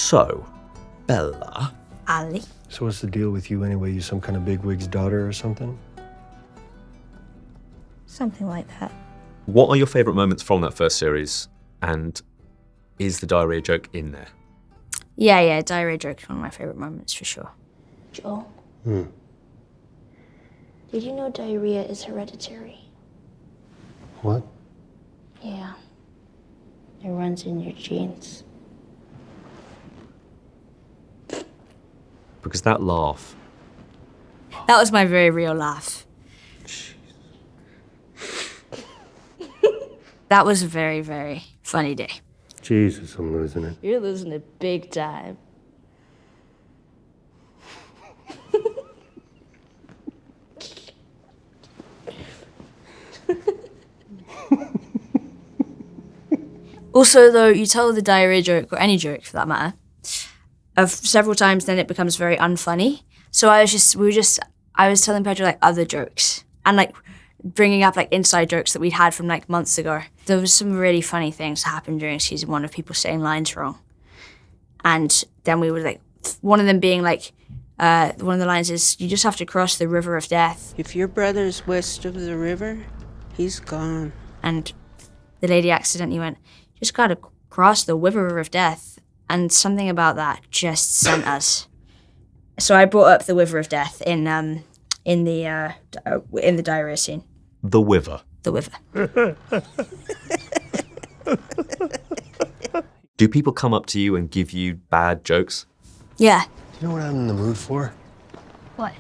So, Bella. Ali. So what's the deal with you anyway? You some kind of bigwig's daughter or something? Something like that. What are your favourite moments from that first series? And is the diarrhea joke in there? Yeah, diarrhea joke is one of my favourite moments for sure. Joel? Did you know diarrhea is hereditary? What? Yeah. It runs in your genes. Because that laugh. That was my very real laugh. That was a very, very funny day. Jesus, I'm losing it. You're losing it big time. Also, though, you tell the diarrhea joke, or any joke for that matter, of several times, then it becomes very unfunny. So I was telling Pedro like other jokes and like bringing up like inside jokes that we'd had from like months ago. There was some really funny things that happened during season 1 of people saying lines wrong. And then we would like, one of them being like, one of the lines is, you just have to cross the river of death. If your brother's west of the river, he's gone. And the lady accidentally went, you just gotta cross the river of death. And something about that just sent us. So I brought up the river of death in the diarrhea scene. The Wiver. The river. Do people come up to you and give you bad jokes? Yeah. You know what I'm in the mood for? What?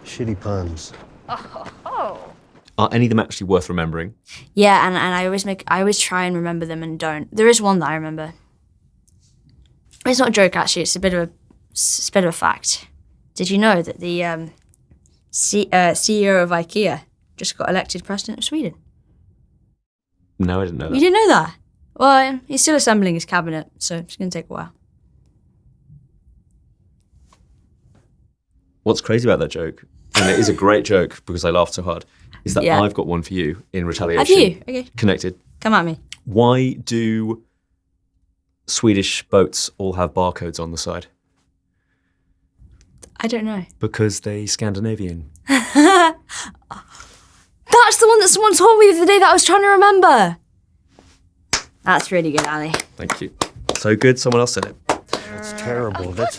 Shitty puns. Are any of them actually worth remembering? Yeah, and I always try and remember them and don't. There is one that I remember. It's not a joke actually. It's a bit of a fact. Did you know that the CEO of IKEA just got elected president of Sweden? No, I didn't know that. You didn't know that? Well, he's still assembling his cabinet, so it's going to take a while. What's crazy about that joke, and it is a great joke because I laughed so hard, is that Yeah. I've got one for you in retaliation. Have you? Okay. Connected. Come at me. Why do Swedish boats all have barcodes on the side? I don't know. Because they Scandinavian. That's the one that someone told me the other day that I was trying to remember. That's really good, Ali. Thank you. So good, someone else said it. That's terrible. That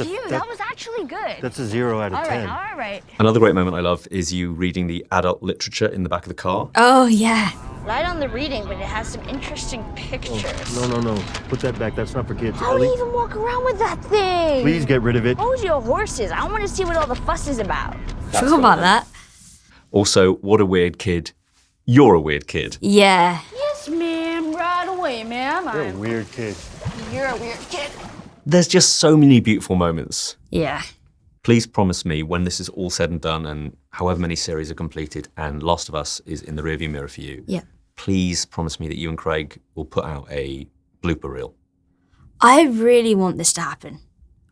was actually good. That's a 0 out of 10. All right. Another great moment I love is you reading the adult literature in the back of the car. Oh, yeah. Light on the reading, but it has some interesting pictures. No. Put that back. That's not for kids. How do Ellie, you even walk around with that thing? please get rid of it. Hold your horses. I want to see what all the fuss is about. Forgot about that. Also, what a weird kid. You're a weird kid. Yeah. Yes, ma'am. Right away, ma'am. You're a weird kid. You're a weird kid. There's just so many beautiful moments. Yeah. Please promise me when this is all said and done and however many series are completed and Last of Us is in the rearview mirror for you, Yeah. please promise me that you and Craig will put out a blooper reel. I really want this to happen.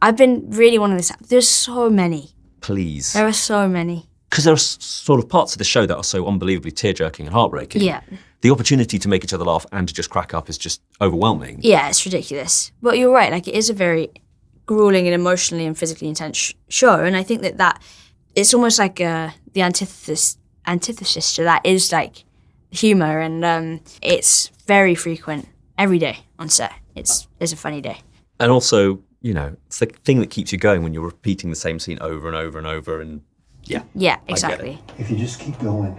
I've been really wanting this to happen. There's so many. Please. There are so many. Because there are sort of parts of the show that are so unbelievably tear-jerking and heartbreaking. Yeah. The opportunity to make each other laugh and to just crack up is just overwhelming. Yeah, it's ridiculous. But you're right, like it is a very grueling and emotionally and physically intense show. And I think that it's almost like the antithesis to that is like humor, and it's very frequent every day on set. It's a funny day. And also, you know, it's the thing that keeps you going when you're repeating the same scene over and over and over, and yeah. Yeah, I get exactly. it. If you just keep going,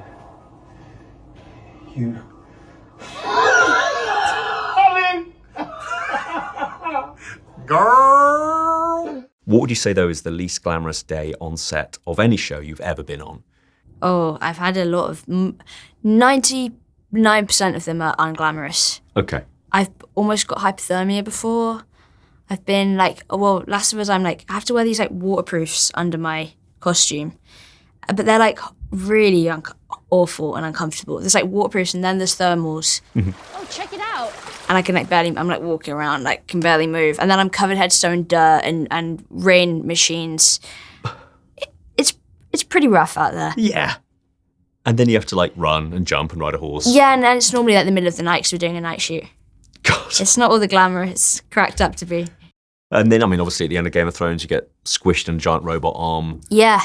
you... Girl! What would you say, though, is the least glamorous day on set of any show you've ever been on? Oh, I've had a lot of 99% of them are unglamorous. Okay. I've almost got hypothermia before. I've been like, Last of Us, I'm like, I have to wear these like waterproofs under my costume. But they're like really awful and uncomfortable. There's like waterproofs and then there's thermals. Mm-hmm. Oh, check it out. And I can like I'm like walking around, like can barely move. And then I'm covered head to toe in dirt and rain machines. It's pretty rough out there. Yeah. And then you have to like run and jump and ride a horse. Yeah, and then it's normally like the middle of the night because we're doing a night shoot. God. It's not all the glamour it's cracked up to be. And then, I mean, obviously at the end of Game of Thrones, you get squished in a giant robot arm. Yeah.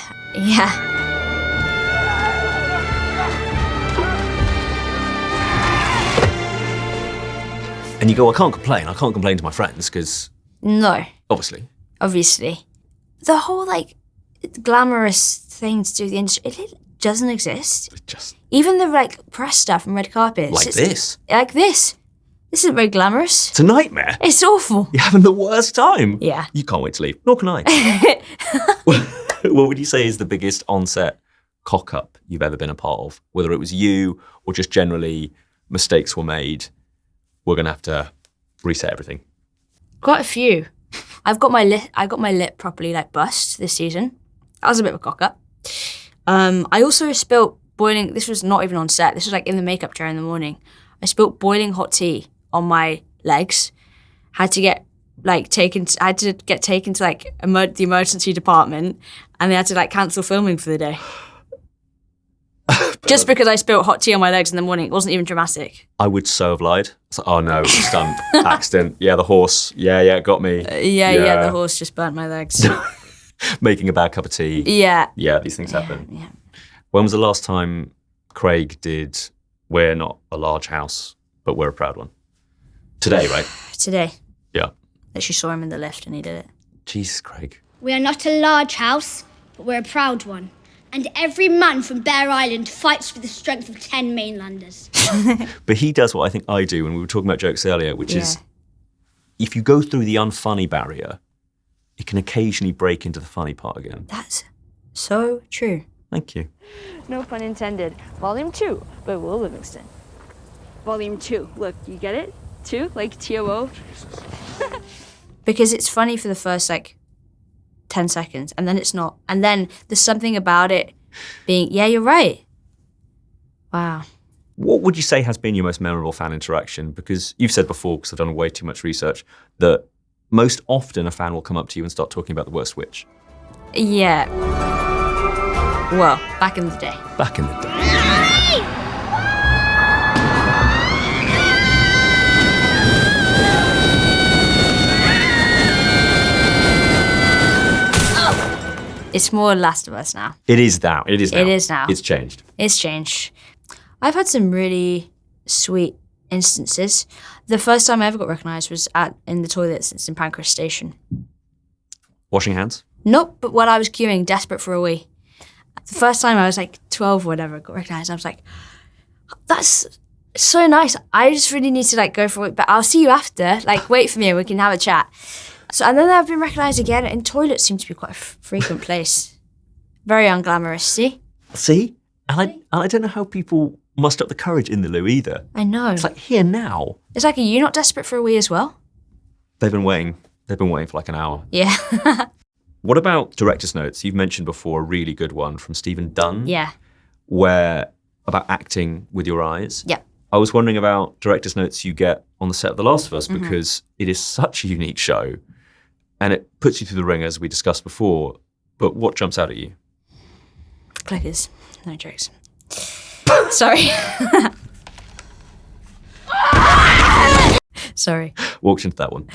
And you go, I can't complain. I can't complain to my friends because, No, obviously. the whole like glamorous thing to do with the industry, it doesn't exist. It just Even the like press stuff and red carpets. like this. Like this. This isn't very glamorous. It's a nightmare. It's awful. You're having the worst time. Yeah. You can't wait to leave. Nor can I. What would you say is the biggest on-set cock-up you've ever been a part of? Whether it was you or just generally mistakes were made, we're going to have to reset everything. Quite a few. I got my lip properly like bust this season. That was a bit of a cock up. I also spilt boiling. This was not even on set. This was like in the makeup chair in the morning. I spilt boiling hot tea on my legs. Had to get taken to like the emergency department, and they had to like cancel filming for the day. Just because I spilled hot tea on my legs in the morning. It wasn't even dramatic. I would so have lied. It's like, oh no, stunt, accident. Yeah, the horse. Yeah, it got me. Yeah, the horse just burnt my legs. Making a bad cup of tea. Yeah. Yeah, these things happen. Yeah. When was the last time Craig did We're Not a Large House, but We're a Proud One? Today, right? Today. Yeah. Literally saw him in the lift and he did it. Jesus, Craig. We are not a large house, but we're a proud one. And every man from Bear Island fights for the strength of 10 mainlanders. But he does what I think I do when we were talking about jokes earlier, which is if you go through the unfunny barrier, it can occasionally break into the funny part again. That's so true. Thank you. No pun intended. Volume 2 by Will Livingston. Volume 2. Look, you get it? 2, like T-O-O. Because it's funny for the first like 10 seconds and then it's not. And then there's something about it being, yeah, you're right. Wow. What would you say has been your most memorable fan interaction? Because you've said before, because I've done way too much research, that most often a fan will come up to you and start talking about the worst witch. Yeah. Well, back in the day. Back in the day. It's more Last of Us now. It is now. It is now. It is now. It's changed. It's changed. I've had some really sweet instances. The first time I ever got recognised was in the toilets. It's in Pancras Station. Washing hands? Nope, but while I was queuing, desperate for a wee. The first time I was like 12 or whatever, got recognised. I was like, that's so nice. I just really need to like go for it, but I'll see you after. Like, wait for me and we can have a chat. So, and then I've been recognised again, and toilets seem to be quite a frequent place. Very unglamorous, see? See? And I don't know how people muster up the courage in the loo either. I know. It's like, here now. It's like, are you not desperate for a wee as well? They've been waiting. They've been waiting for like an hour. Yeah. What about director's notes? You've mentioned before a really good one from Stephen Dunn. Yeah. Where, about acting with your eyes. Yeah. I was wondering about director's notes you get on the set of The Last of Us because it is such a unique show and it puts you through the ringer as we discussed before. But what jumps out at you? Clickers. No jokes. Sorry. Sorry. Walked into that one.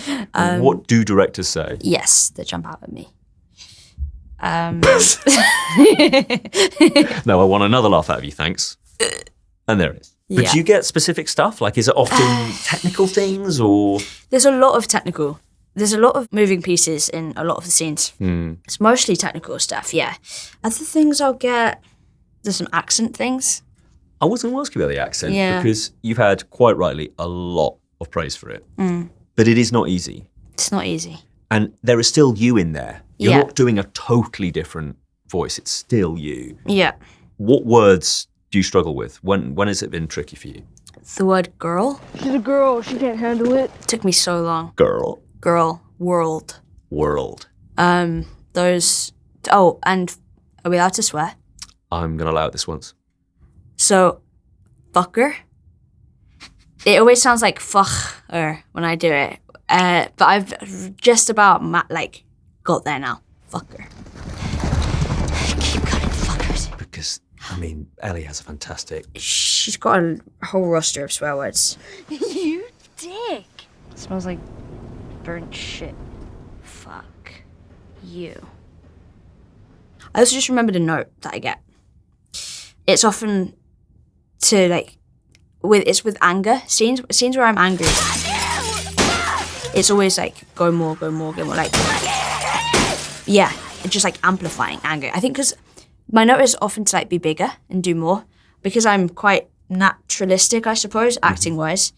What do directors say? Yes, they jump out at me. No, I want another laugh out of you, thanks. And there it is. But Yeah. do you get specific stuff? Like, is it often technical things or? There's a lot of technical. There's a lot of moving pieces in a lot of the scenes. It's mostly technical stuff, yeah. Other things I'll get, there's some accent things. I was going to ask you about the accent Yeah. because you've had, quite rightly, a lot of praise for it. But it is not easy. It's not easy. And there is still you in there. You're Yeah. not doing a totally different voice. It's still you. Yeah. What words do you struggle with? When has it been tricky for you? The word girl She's a girl, she can't handle it. took me so long. Girl. Girl, world. World. Those, oh, and are we allowed to swear? I'm going to allow it this once. So, fucker. It always sounds like fucker when I do it. But I've just about, got there now. Fucker. Keep cutting fuckers. Because, I mean, Ellie has a fantastic... She's got a whole roster of swear words. You dick. It smells like burnt shit. fuck you. I also just remembered a note that I get. It's often to like, it's with anger scenes where I'm angry. It's always like go more, like yeah, it's just like amplifying anger. I think because my note is often to like be bigger and do more because I'm quite naturalistic, I suppose, acting wise,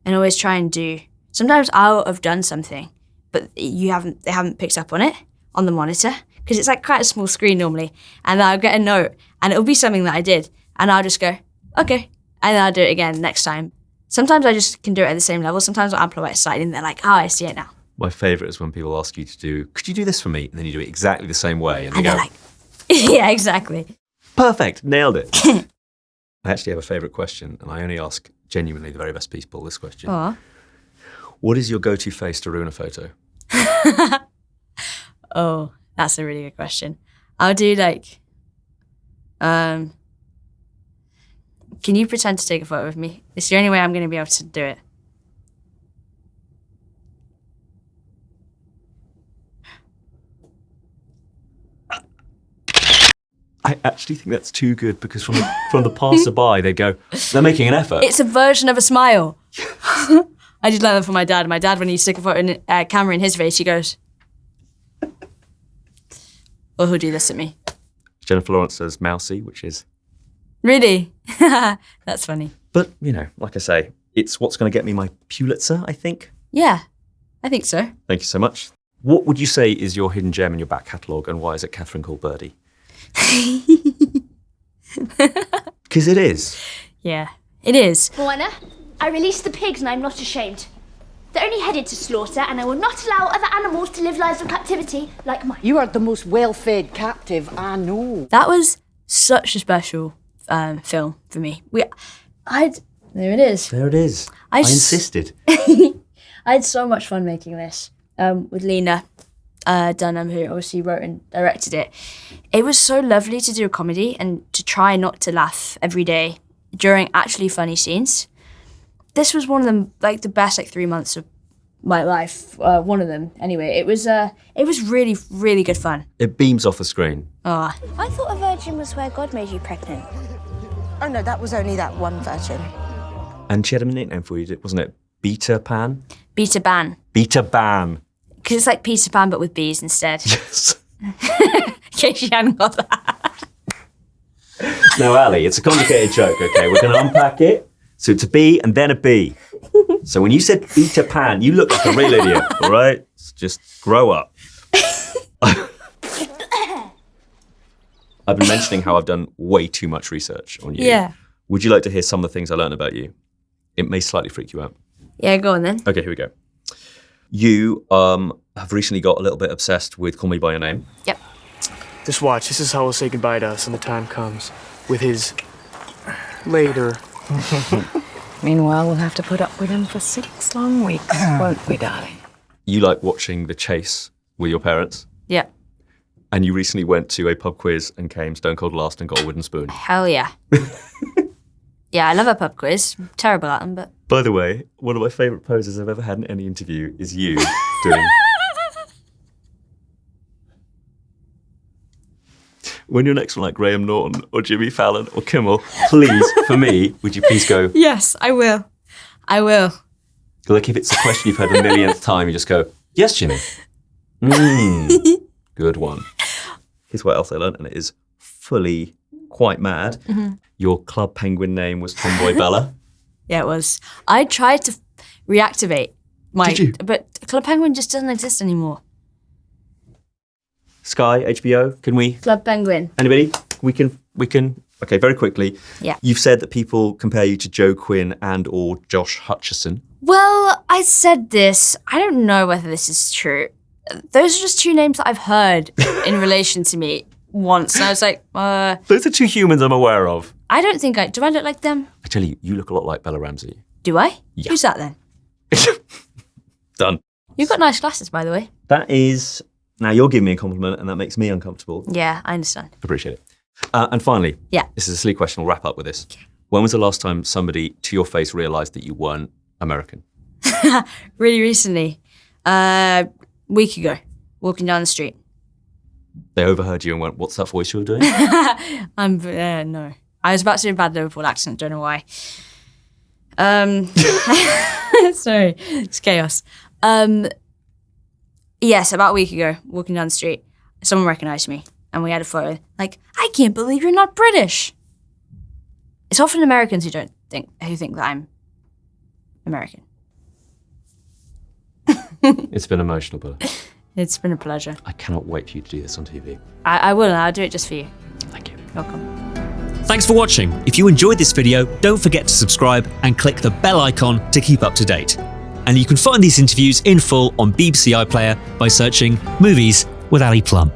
and always try and do. Sometimes I'll have done something, but they haven't picked up on it on the monitor because it's like quite a small screen normally, and then I'll get a note and it'll be something that I did, and I'll just go okay, and then I'll do it again next time. Sometimes I just can do it at the same level. Sometimes I'll amplify it slightly and they're like, oh, I see it now. My favourite is when people ask you to do, could you do this for me? And then you do it exactly the same way. And they And go, they're like, yeah, exactly. perfect, nailed it. I actually have a favourite question, and I only ask genuinely the very best people this question. Aw. What is your go-to face to ruin a photo? Oh, that's a really good question. I'll do like, can you pretend to take a photo of me? It's the only way I'm going to be able to do it. I actually think that's too good because from the passerby, they go, they're making an effort. It's a version of a smile. I did learn that from my dad. My dad, when he stick a photo in camera in his face, he goes, or he'll do this at me. Jennifer Lawrence says mousy, which is... Really? That's funny. But, you know, like I say, it's what's going to get me my Pulitzer, I think. Yeah, I think so. Thank you so much. What would you say is your hidden gem in your back catalogue, and why is it Catherine called Birdy? Because it is. Yeah, it is. Moana, I released the pigs and I'm not ashamed. They're only headed to slaughter and I will not allow other animals to live lives of captivity like mine. You are the most well-fed captive I know. That was such a special film for me. There it is. There it is. I insisted. I had so much fun making this with Lena Dunham, who obviously wrote and directed it. It was so lovely to do a comedy and to try not to laugh every day during actually funny scenes. This was one of them, like the best 3 months of my life. One of them, anyway. It was really, really good fun. It beams off the screen. Oh, I thought a virgin was where God made you pregnant. Oh no, that was only that one virgin. And she had a nickname for you, wasn't it? Beta Pan? Peter Pan. Beta Ban. Because it's like Peter Pan, but with bees instead. Yes. In case you hadn't got that. Now, Ali, it's a complicated joke, okay? We're going to unpack it. So it's a B and then a B. So when you said Beta Pan, you look like a real idiot, all right? So just grow up. I've been mentioning how I've done way too much research on you. Yeah. Would you like to hear some of the things I learned about you? It may slightly freak you out. Yeah, go on then. Okay, here we go. You have recently got a little bit obsessed with Call Me By Your Name. Yep. Just watch. This is how he'll say goodbye to us when the time comes. With his... later. Meanwhile, we'll have to put up with him for 6 long weeks, won't we, darling? You like watching The Chase with your parents. Yep. And you recently went to a pub quiz and came stone cold last and got a wooden spoon. Hell yeah. Yeah, I love a pub quiz. I'm terrible at them, but... By the way, one of my favourite poses I've ever had in any interview is you doing... When you're next to like Graham Norton or Jimmy Fallon or Kimmel, please, for me, would you please go... Yes, I will. I will. Like if it's a question you've heard a millionth time, you just go, yes, Jimmy. Good one. Here's what else I learned, and it is fully quite mad. Mm-hmm. Your Club Penguin name was Tomboy Bella. Yeah, it was. I tried to reactivate my... Did you? But Club Penguin just doesn't exist anymore. Sky, HBO, can we? Club Penguin. Anybody? We can. Okay, very quickly. Yeah. You've said that people compare you to Joe Quinn and or Josh Hutcherson. Well, I said this. I don't know whether this is true. Those are just two names that I've heard in relation to me once. And I was like, Those are two humans I'm aware of. I don't think do I look like them? I tell you, you look a lot like Bella Ramsey. Do I? Yeah. Who's that then? Done. You've got nice glasses, by the way. That is... Now, you're giving me a compliment, and that makes me uncomfortable. Yeah, I understand. Appreciate it. And finally, yeah, this is a silly question. We'll wrap up with this. When was the last time somebody, to your face, realised that you weren't American? Really recently. Week ago. walking down the street. They overheard you and went, "What's that voice you were doing?" No. I was about to do a bad Liverpool accent, don't know why. Sorry, it's chaos. Yes, about a week ago, walking down the street, someone recognised me and we had a photo. Like, I can't believe you're not British. It's often Americans who think that I'm American. It's been emotional, Bella. It's been a pleasure. I cannot wait for you to do this on TV. I will, and I'll do it just for you. Thank you. Welcome. Thanks for watching. If you enjoyed this video, don't forget to subscribe and click the bell icon to keep up to date. And you can find these interviews in full on BBC iPlayer by searching Movies with Ali Plumb.